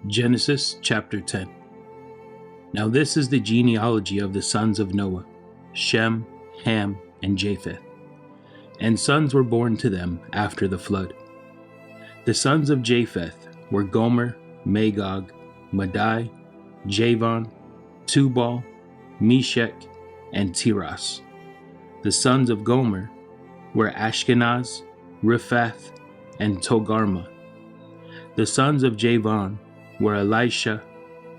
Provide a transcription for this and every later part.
Genesis chapter 10. Now this is the genealogy of the sons of Noah, Shem, Ham, and Japheth. And sons were born to them after the flood. The sons of Japheth were Gomer, Magog, Madai, Javan, Tubal, Meshech, and Tiras. The sons of Gomer were Ashkenaz, Riphath, and Togarmah. The sons of Javan were Elisha,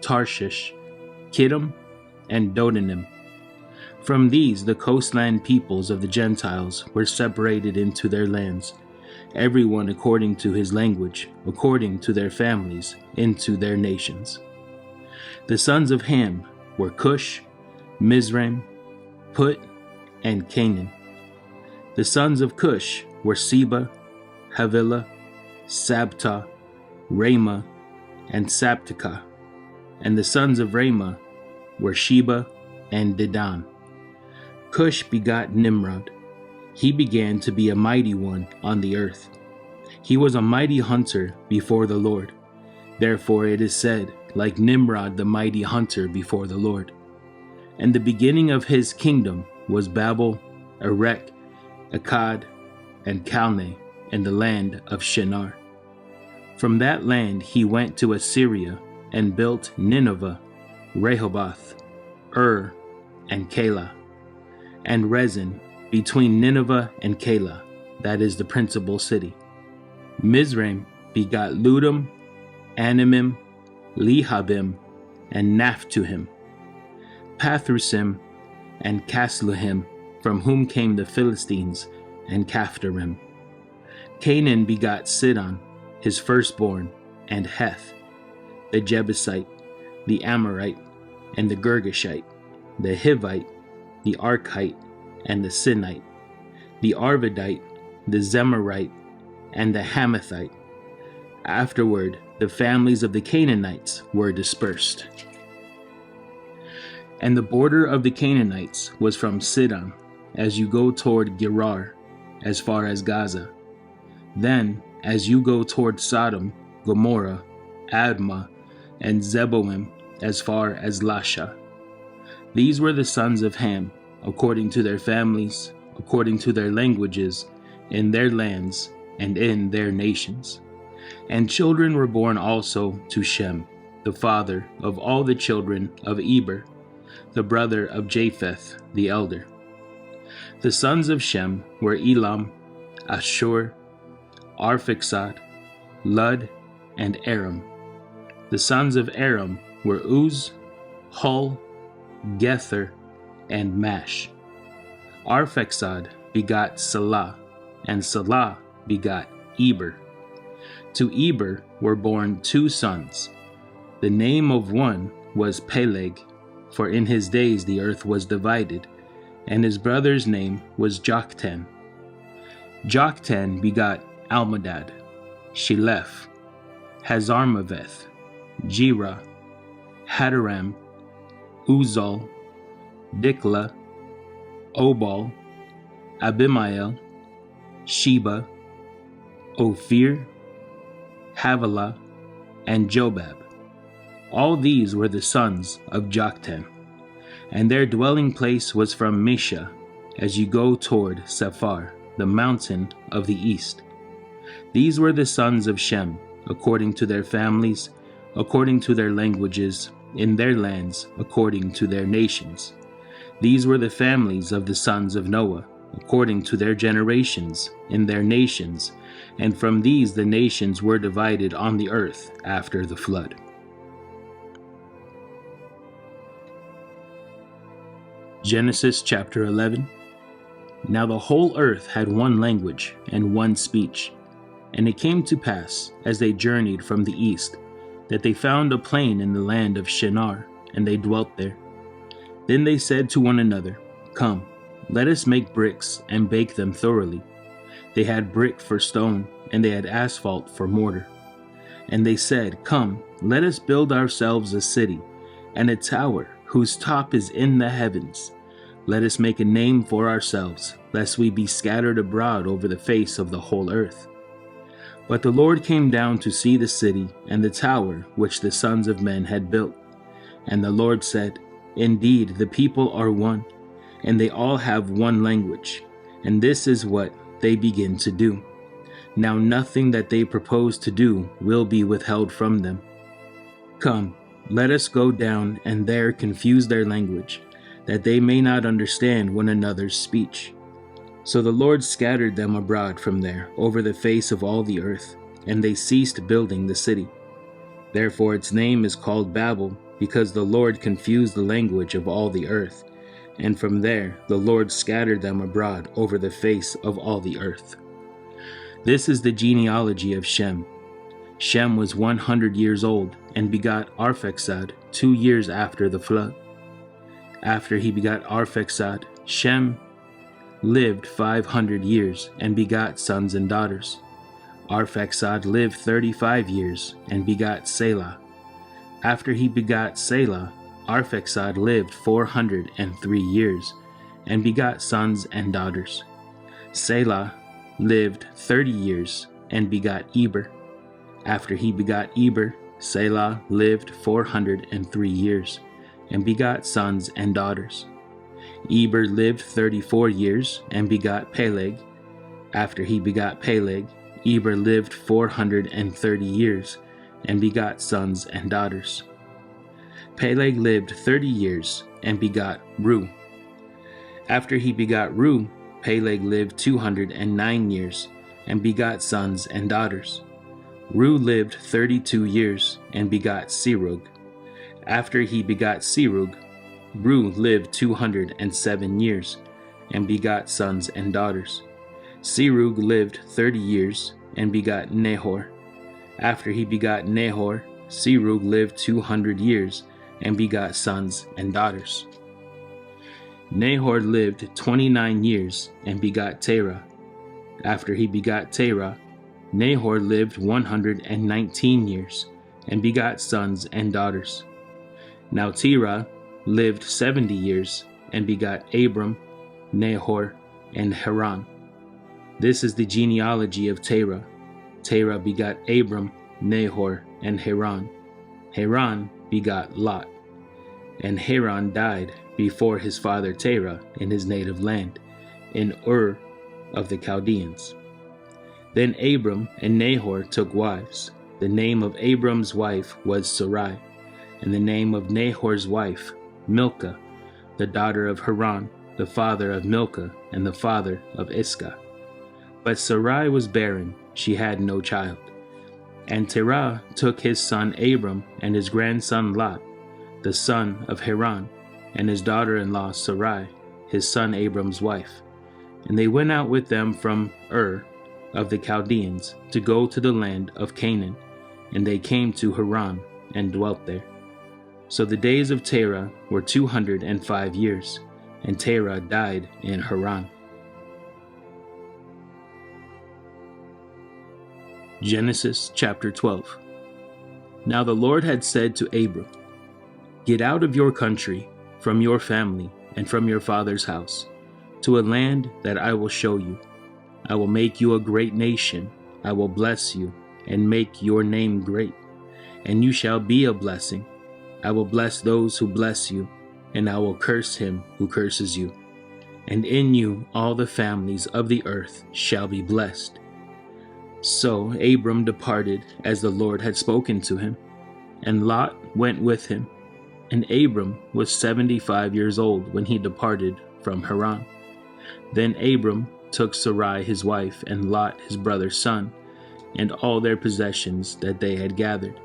Tarshish, Kittim, and Dodanim. From these the coastland peoples of the Gentiles were separated into their lands, everyone according to his language, according to their families, into their nations. The sons of Ham were Cush, Mizraim, Put, and Canaan. The sons of Cush were Seba, Havilah, Sabta, Ramah, and Sabteka. And the sons of Ramah were Sheba and Dedan. Cush begot Nimrod. He began to be a mighty one on the earth. He was a mighty hunter before the Lord. Therefore it is said, like Nimrod the mighty hunter before the Lord. And the beginning of his kingdom was Babel, Erech, Akkad, and Calneh, in the land of Shinar. From that land he went to Assyria and built Nineveh, Rehoboth, and Calah, and Rezin between Nineveh and Calah, that is the principal city. Mizraim begot Ludum, Anamim, Lehabim, and Naphtuhim, Pathrusim, and Casluhim, from whom came the Philistines, and Caphtorim. Canaan begot Sidon, his firstborn, and Heth, the Jebusite, the Amorite, and the Girgashite, the Hivite, the Archite, and the Sinite, the Arvadite, the Zemarite, and the Hamathite. Afterward, the families of the Canaanites were dispersed. And the border of the Canaanites was from Sidon, as you go toward Gerar, as far as Gaza. Then, as you go toward Sodom, Gomorrah, Admah, and Zeboim, as far as Lasha. These were the sons of Ham, according to their families, according to their languages, in their lands, and in their nations. And children were born also to Shem, the father of all the children of Eber, the brother of Japheth the elder. The sons of Shem were Elam, Ashur, Arphaxad, Lud, and Aram. The sons of Aram were Uz, Hul, Gether, and Mash. Arphaxad begot Salah, and Salah begot Eber. To Eber were born two sons. The name of one was Peleg, for in his days the earth was divided, and his brother's name was Joktan. Joktan begot Almadad, Sheleph, Hazarmaveth, Jerah, Hadaram, Uzal, Dikla, Obal, Abimael, Sheba, Ophir, Havilah, and Jobab. All these were the sons of Joktan, and their dwelling place was from Mesha, as you go toward Sephar, the mountain of the east. These were the sons of Shem, according to their families, according to their languages, in their lands, according to their nations. These were the families of the sons of Noah, according to their generations, in their nations, and from these the nations were divided on the earth after the flood. Genesis chapter 11. Now the whole earth had one language and one speech. And it came to pass, as they journeyed from the east, that they found a plain in the land of Shinar, and they dwelt there. Then they said to one another, Come, let us make bricks and bake them thoroughly. They had brick for stone, and they had asphalt for mortar. And they said, Come, let us build ourselves a city, and a tower whose top is in the heavens. Let us make a name for ourselves, lest we be scattered abroad over the face of the whole earth. But the Lord came down to see the city and the tower which the sons of men had built. And the Lord said, Indeed, the people are one, and they all have one language, and this is what they begin to do. Now nothing that they propose to do will be withheld from them. Come, let us go down and there confuse their language, that they may not understand one another's speech. So the Lord scattered them abroad from there over the face of all the earth, and they ceased building the city. Therefore its name is called Babel, because the Lord confused the language of all the earth, and from there the Lord scattered them abroad over the face of all the earth. This is the genealogy of Shem. Shem was 100 years old, and begot Arphaxad 2 years after the flood. After he begot Arphaxad, Shem lived 500 years, and begot sons and daughters. Arphaxad lived 35 years, and begot Selah. After he begot Selah, Arphaxad lived 403 years, and begot sons and daughters. Selah lived 30 years, and begot Eber. After he begot Eber, Selah lived 403 years, and begot sons and daughters. Eber lived 34 years, and begot Peleg. After he begot Peleg, Eber lived 430 years, and begot sons and daughters. Peleg lived 30 years, and begot Reu. After he begot Reu, Peleg lived 209 years, and begot sons and daughters. Reu lived 32 years, and begot Serug. After he begot Serug, Reu lived 207 years, and begot sons and daughters. Serug lived 30 years, and begot Nahor. After he begot Nahor, Serug lived 200 years, and begot sons and daughters. Nahor lived 29 years, and begot Terah. After he begot Terah, Nahor lived 119 years, and begot sons and daughters. Now Terah lived 70 years, and begot Abram, Nahor, and Haran. This is the genealogy of Terah. Terah begot Abram, Nahor, and Haran. Haran begot Lot. And Haran died before his father Terah in his native land, in Ur of the Chaldeans. Then Abram and Nahor took wives. The name of Abram's wife was Sarai, and the name of Nahor's wife, Milcah, the daughter of Haran, the father of Milcah, and the father of Iscah. But Sarai was barren, she had no child. And Terah took his son Abram and his grandson Lot, the son of Haran, and his daughter-in-law Sarai, his son Abram's wife. And they went out with them from Ur of the Chaldeans to go to the land of Canaan, and they came to Haran and dwelt there. So the days of Terah were 205 years, and Terah died in Haran. Genesis chapter 12. Now the Lord had said to Abram, Get out of your country, from your family, and from your father's house, to a land that I will show you. I will make you a great nation. I will bless you, and make your name great, and you shall be a blessing. I will bless those who bless you, and I will curse him who curses you. And in you all the families of the earth shall be blessed. So Abram departed as the Lord had spoken to him, and Lot went with him. And Abram was 75 years old when he departed from Haran. Then Abram took Sarai his wife, and Lot his brother's son, and all their possessions that they had gathered,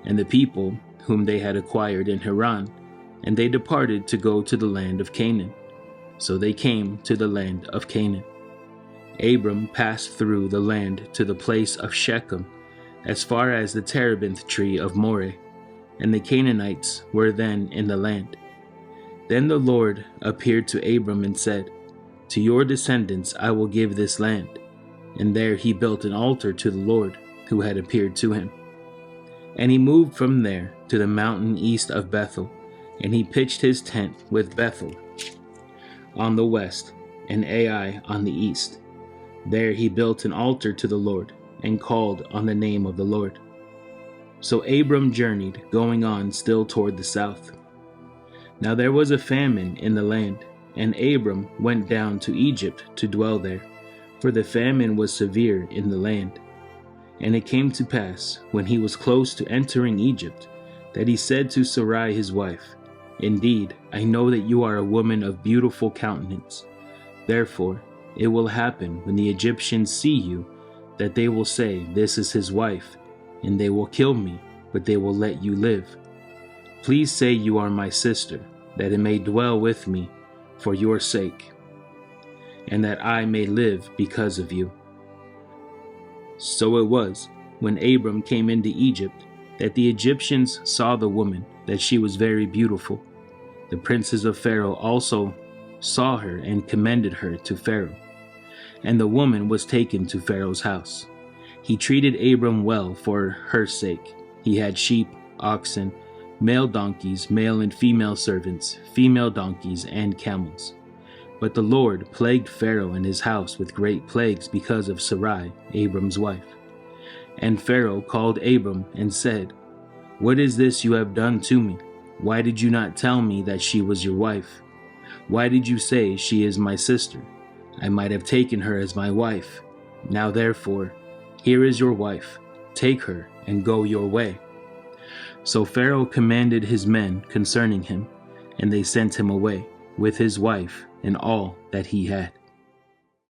and the people whom they had acquired in Haran, and they departed to go to the land of Canaan. So they came to the land of Canaan. Abram passed through the land to the place of Shechem, as far as the terebinth tree of Moreh, and the Canaanites were then in the land. Then the Lord appeared to Abram and said, To your descendants I will give this land. And there he built an altar to the Lord, who had appeared to him. And he moved from there to the mountain east of Bethel, and he pitched his tent with Bethel on the west, and Ai on the east. There he built an altar to the Lord, and called on the name of the Lord. So Abram journeyed, going on still toward the south. Now there was a famine in the land, and Abram went down to Egypt to dwell there, for the famine was severe in the land. And it came to pass, when he was close to entering Egypt, that he said to Sarai his wife, Indeed, I know that you are a woman of beautiful countenance. Therefore, it will happen when the Egyptians see you, that they will say, This is his wife, and they will kill me, but they will let you live. Please say you are my sister, that it may dwell with me for your sake, and that I may live because of you. So it was, when Abram came into Egypt, that the Egyptians saw the woman, that she was very beautiful. The princes of Pharaoh also saw her and commended her to Pharaoh. And the woman was taken to Pharaoh's house. He treated Abram well for her sake. He had sheep, oxen, male donkeys, male and female servants, female donkeys, and camels. But the Lord plagued Pharaoh and his house with great plagues because of Sarai, Abram's wife. And Pharaoh called Abram and said, What is this you have done to me? Why did you not tell me that she was your wife? Why did you say she is my sister? I might have taken her as my wife. Now therefore, here is your wife. Take her and go your way. So Pharaoh commanded his men concerning him, and they sent him away with his wife and all that he had.